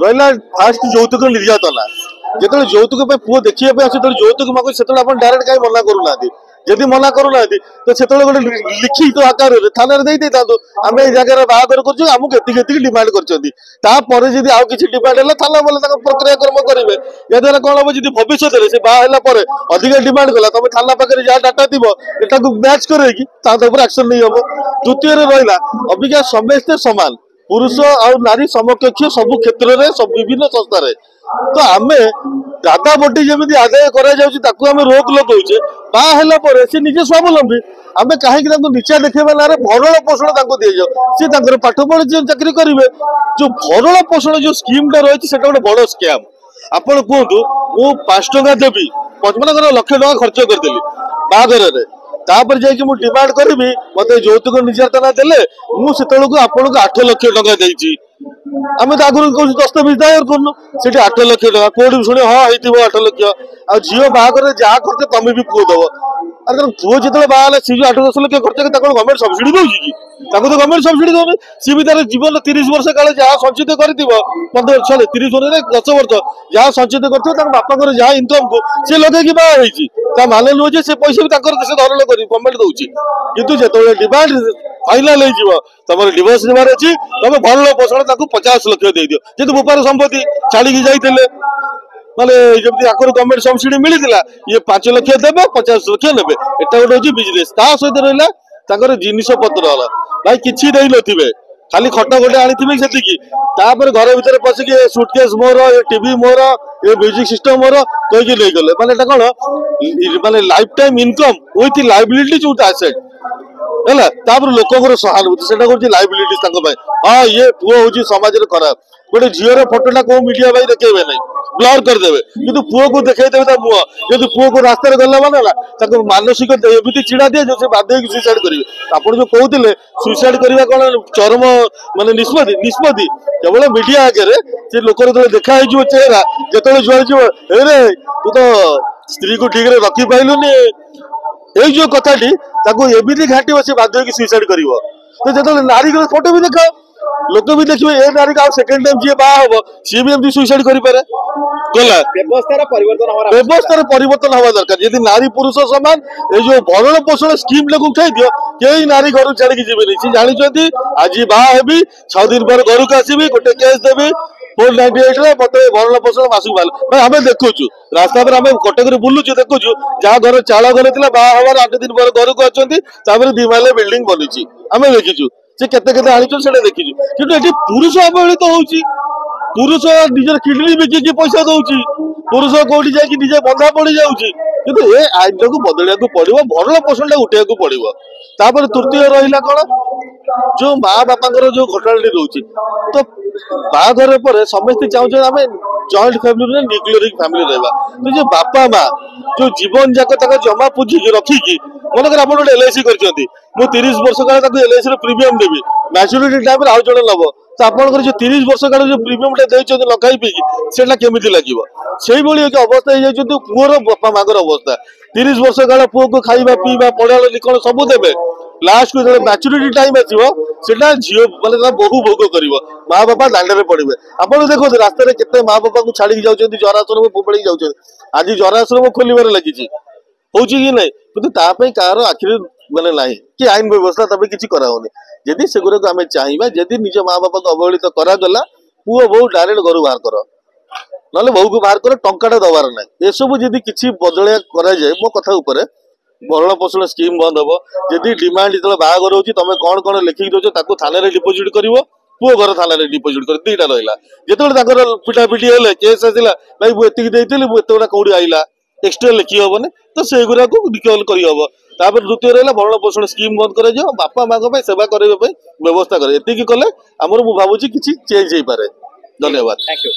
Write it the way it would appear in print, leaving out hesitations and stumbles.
रहा फास्ट যৌতুক निर्यातना जो যৌতুক पुओ देखा যৌতুক मांग से डायरेक्ट कहीं मना करूना जदि मना करूना तो से गोटे लिखित आकार थाना आम जगह बाहर करमको डिमांड कर आउ कि डिमांड है थाना बोले प्रक्रिया कर्म करेंगे याद्वारा कौन हम जी भविष्य से बाहर अधिक डिमांड कला तुम थाना पाखे जहाँ डाटा थी मैच कर एक्शन नहीं हम। द्वितीय रहा अबिका समस्ते सामान पुरुष और नारी समकक्ष सब क्षेत्र में सब विभिन्न संस्था तो आम दादा बटी जमी आदाय करें रोक लगौचे बाहर से निजे स्वावलंबी आम कहीं नीचा देखा ना भरण पोषण दी जाओ सी पाठ पढ़ी चाकरी करेंगे जो भरण पोषण जो स्कीम टा रही है गोटे बड़ स्कैम आपण कहतु मु 5 टका देवी मन लक्ष टका खर्च करदेली बाहागर तापर जाकि मु डिमांड करी मत যৌতুক निर्यातना देले मुझे आपन को 8 लाख टका देछि आम तो आगुरी कौन दस्तावेज दायर करनु से 8 लाख टका कोड शुणे हाँ हो 8 लाख आ झील बाहर जहाँ खर्च तुम भी पुओ दब अरे पुओ जो बाहर सी जो 8-10 लाख खर्च गवर्नमेंट सब्सिडी दौर कि तो गवर्नमेंट सब्सिडी दौनी सी भी तार जीवन 30 वर्ष काल जहाँ संचित कर 30 वर्ष 10 वर्ष जहाँ संचित कर बापा जहाँ इनकम को सी लगे बाहर माने नुहे से पैसा भी से धरण कर गवर्नमेंट दौर कितु जो डिमांड फाइनाल हो तुम डिवोर्स नेबार अच्छी तुम भरण पोषण 50 लाख दे दियो जेतु बोपार संपत्ति छाड़ी जाते माने जब आकर गवर्नमेंट सब्सिडी मिलता ये 5 लाख देवे 50 लाख ने एटा गोटे बिजनेस सहित रहा जिनिस पत्र भाई किसी दे नी खाली खट गोटे आनी से घर भर पशिक सुटकेस मोर टीवी मोर ये म्यूजिक सिस्टम मोर कहीकि नहीं गले माने कौन माने life time income with liability जो एसेट है लोक सहानुभूति से लाइबिलिटी हाँ ये पुओ हूँ समाज में खराब गोटे झीर फोटोटा कौ मीडिया भाई देखेबे नहीं ब्लर करदे कि पुओ को देखेदेवे मुह जब पुओ को रास्तार गला माने मानसिक एमती चिड़ा दिए जो बाध्य सुइसाइड करेंगे आप जो कहते सुइसाइड करवा कौन चरम माने निष्पत्ति केवल मीडिया आगे से लोक देखा चेहरा जो जुआड़ रे तू तो स्त्री को ठीक रखी पाइलुनि ये जो कथाटी एमती घाटी से बाध्य सुइसाइड कर जो नारी फोटो भी देखा लोक भी देखिए ए नारी का सेकेंड टाइम जी बाहा हम सी भी एमती सुइसाइड करें व्यवस्थार परिवर्तन हवा दरकार यदि नारी पुरुष सामान ये जो भरण पोषण स्कीम लोग उठाई दियो कई नारी घर छाड़ी जीवन सी जानते आज बाहर 6 दिन पर घर को आसबि गोटे केस देवी 498 मत भरण पोषण मासक भाई आम देखुचु रास्ता पर आम कटक बुलुचु देखुचु जहाँ घर चाल घर थी बाहर 8 दिन पर घर को अच्छा 2 माले बिल्डिंग बनी आम देखीचु से केते आनी देखीचु कि पुरुष अवहेलित होउची पुरुष निजर किडनी बिकी पैसा दौची पुरुष कौटी जाकि निजे बंधा पड़ जाऊँगी किंतु ए आईन को बदलिया पड़ो भरण पोषण टा उठा पड़ो तापर तृतीय रहा कौन जो माँ बापा जो घटना रोचे तो बाघर पर समस्ते चाहते आम जॉइंट फैमिली न्यूक्लियर फैमिली रहा तो जो बापा माँ जो जीवन जाक जमा पूंजी रखिकी मनकर आप गोटे LIC कर 30 वर्ष काल LIC प्रीमियम देवी मैच्योरिटी टाइम आउ जड़े नब तो आपंकर जो 30 वर्ष काल जो प्रीमियम टा लखाई पी से केमी लगे से अवस्था हो पुअर बापा माँ अवस्था 30 वर्ष काल पुओ को खाଇବା पीवा पढ़ा लिखण सब देवे लास्ट को जो मैच्योरिटी टाइम आसो झील मानते बहु भोग कर माँ बापा दांडे पड़े आप देखो रास्ता केते माँ बापा को छाड़ी जाऊँ जराश्रम फोपाड़ी जाऊँ आज जराश्रम खोलबार लगी हूँ कि नहीं कि कह आखिर माने ना कि आईन व्यवस्था तब किसी कराऊनी जदि से गुरा आम चाहिए जदि निज माँ बापा को अवहेलित करागला पुओ बहु डायरेक्ट घर बाहर कर ना बहु को बाहर कर टंकाटा दबार ना ये सब जदि किसी बदलिया कराए मो कथा भरण पोषण स्कीम बंद हम जदि डिमांड जो बाहर हो तुम कौन कौन लिखिक दौर थाना डिपोजिट कर पुओ घर थाना डिपोजिट कर 2टा रहा जो पिटापिटी है केस आसला भाई मुझे मुझे कौड़ी आईला एक्सट्रा लिखी हेनी तो से गुरा को रिकवल करहब तापर द्वितीय रहा भरण पोषण स्कीम बंद कर बापा माँ सेवा करने व्यवस्था करे कले आमर मुझे भावुँ कि चेंज हो पाए। धन्यवाद। Thank you.